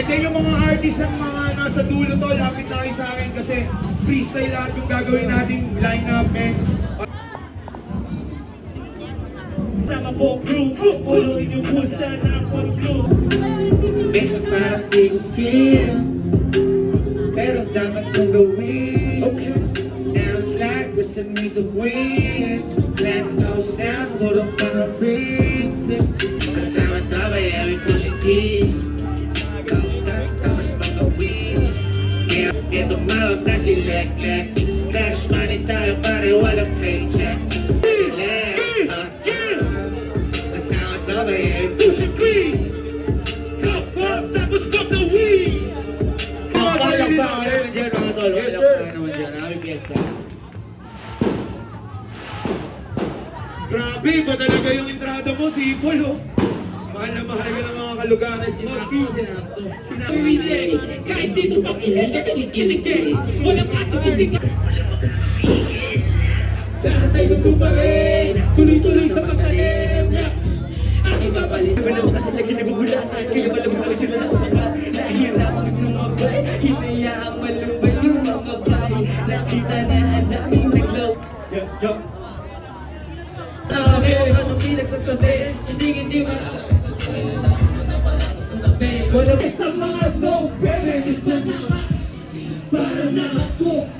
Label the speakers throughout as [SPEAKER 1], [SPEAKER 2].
[SPEAKER 1] then yung mga artist ng mga nasa dulo to, lapit na kayo sa akin kasi freestyle lahat yung gagawin nating line-up, man.
[SPEAKER 2] Sama po crew, pulo inyong pusa na po crew.
[SPEAKER 3] Minsan parang di ko feel, pero dapat kong gawin. Okay. Now it's like listen me to win. Let those down, puro mga breakfast. Kasama tabay, every pushing keys. Tapos magawin. Kaya tumawag na si Lek-Lek. Cash money tayo pare walang paycheck. Kasama tabay, every pushing keys. Tapos magawin. Kaya pa, ano dyan mga tol? Yes sir. Naman dyan, aming fiesta.
[SPEAKER 1] Grabe, ba talaga yung entrada mo, si Paul, oh. Mahal na mahal ka ng mga kalugaran.
[SPEAKER 2] Everyday, kahit dito makinig at nakikinig eh. Walang pasok hindi ka. Lahat ay gusto pa rin. Tuloy-tuloy sa pagtalim. Aking papalit. Wala mo kasi lagi nabubulatan. Kaya malabulak sila na umiba. Nahirapang sumabay. Hinayaang malubay yung mga bay. Nakita na ang daming naglaw.
[SPEAKER 1] Yup.
[SPEAKER 2] Meron ka nung pinagsasabi. Hindi wala sa mga no-pere. Isa na para na ako.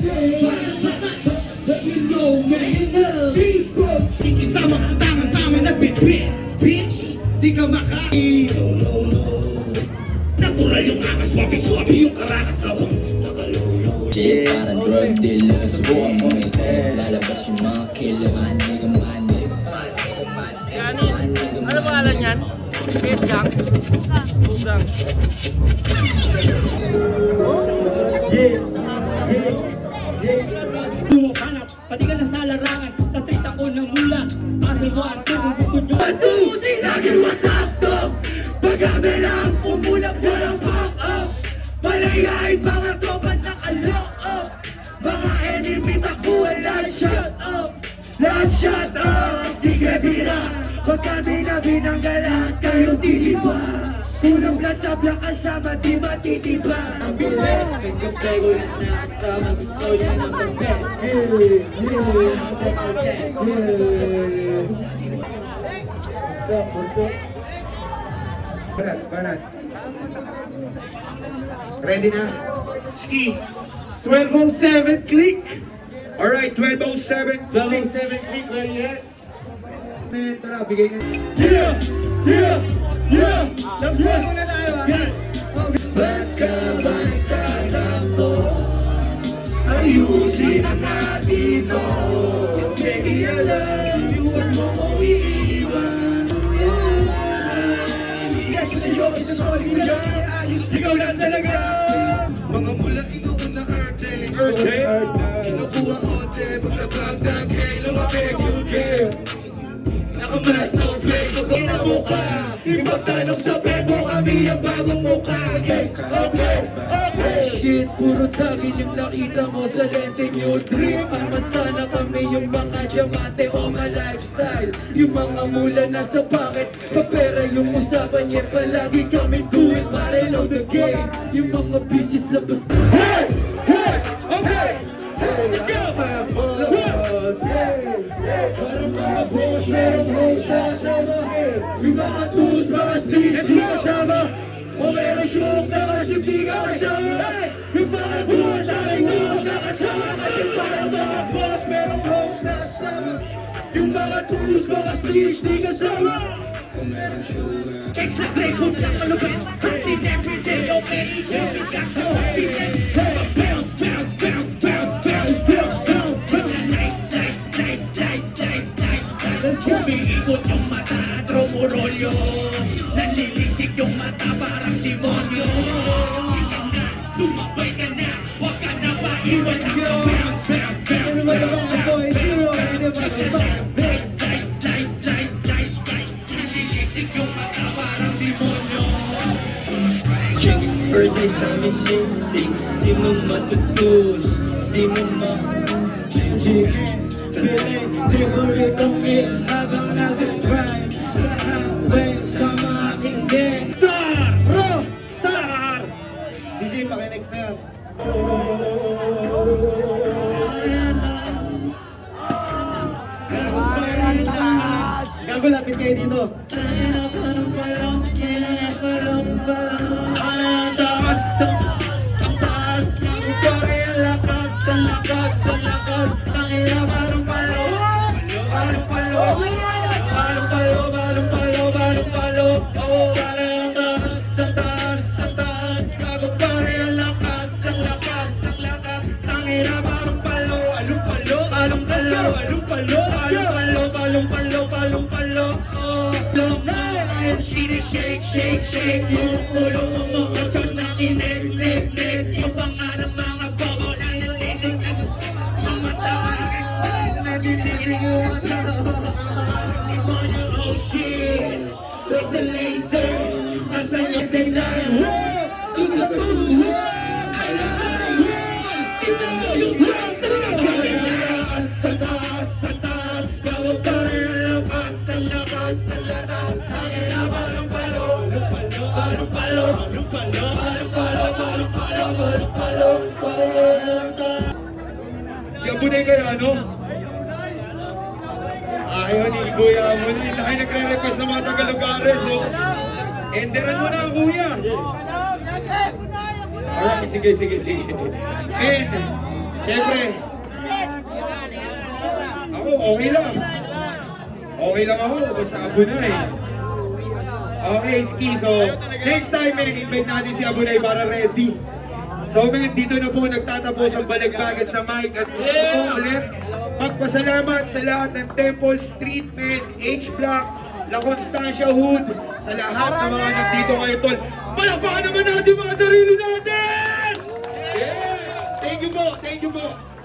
[SPEAKER 2] Let me know, man.
[SPEAKER 3] Ikisama ka tamang-tama na bit-bit. Bitch, di ka makain. Natural yung angas, swabe-swabe yung karakas habang nakalolo.
[SPEAKER 4] Shit, parang drug dealer. Subukan mo may test. Lalabas yung mga killer. Maniga.
[SPEAKER 5] Ano pangalan yan? Space Gang? Gang.
[SPEAKER 2] Hanap, pati ka na sa larangan. Natreat ako ng mula. Pasal mo at bukod nyo.
[SPEAKER 3] Patuti laging wasap dog. Pagkami lang umulap-ulap pop up. Palayain mga tropa naka-lock up. Mga enemy takuan lahat shut up. Lahat shut up. Sige bira. Pag kami na binanggala, kayo titiba. Punong lasabla kasama, di matitiba.
[SPEAKER 2] Ang bilis, pagkakay ko lang na kasama. Gusto niya ng pag-best.
[SPEAKER 1] Banat. Ready na? Ski. 12:07 click. Alright, 12:07 click.
[SPEAKER 3] 1207 feet, ready yet?
[SPEAKER 1] Man, tara, bigay na.
[SPEAKER 3] Tapos na tayo ha? Ba't ka ba nagtatampo? Ayusin ang natin to. Kasi i-love you at mo ko iiwan. Bigay ko sa'yo, isa solid na siya. Ayos, ikaw lang talaga. Mga mula inuun na arte. Kinukuha onte, pagkabag na gay, lumapig yung game. Nakamalas na flake ko sa mukha. Ipagtanong sa bebo kami ang bagong mukha. Okay.
[SPEAKER 2] Shit, puro tagin yung nakita mo sa lente nyo. Drip, almasta na kami yung mga diamante o mga lifestyle. Yung mga mula nasa pocket, papera yung usapan niya. Palagi kami do it, mare know the game. Yung mga bitches labas na.
[SPEAKER 1] Hey! Okay! Let's go!
[SPEAKER 2] Parang mga boss, merong host na kasama. Yung mga tools, mga streets, di kasama. O merong shook na kasi di ka kasama. Yung mga boss, aling huwag na kasama. Kasi parang mga boss, merong host na kasama. Yung mga tools, mga streets, di kasama. Chase na play, huwag na kalupin. Hustling everyday, okay, eating me, gas na confident. Bounce, bounce, bounce, bounce, bounce, bounce, bounce. Pag na nice. Umiikot yung mata, tromorolyo. Nanlilisik yung mata, parang demonyo. Ika na, sumabay ka na, wag ka na maiwan. Bounce, bounce, bounce, bounce, bounce, nanlilisik yung mata, parang demonyo.
[SPEAKER 5] Chicks, Persay sa missing link. Di mo matutus, di mo
[SPEAKER 2] Favorite ang meal habang nag-drive sa highways sa mga aking gang.
[SPEAKER 1] Star!
[SPEAKER 2] Gago, lapit kayo dito.
[SPEAKER 5] Shake, shake, shake yung ulo mo ito na kinig-nig-nig yung pangalan mga bobo na yung isip na mga tawag nagililig yung oh shit, there's a laser nasa yung tignan to the moon tignan mo yung master na kaya sa taas, gawag ka rin ang lakas, sa labas
[SPEAKER 1] Si Abunay kaya ano? Ayaw ni Kuya Abunay. Dahil nagre-request ng mga Tagalogares, no? Enderan mo na, Kuya. Alright, sige. And, syempre, ako, okay lang. Okay lang ako, basta Abunay. Okay, Ski. So, next time, invite natin si Abunay para ready. So, dito na po nagtatapos ang Balagbag sa mic. At gusto ko ulit magpasalamat sa lahat ng Temple Street Men, H-Block, La Constancia Hood, sa lahat ng mga nandito kayo, tol. Palakpakan naman natin mga sarili natin! Yeah! Thank you po.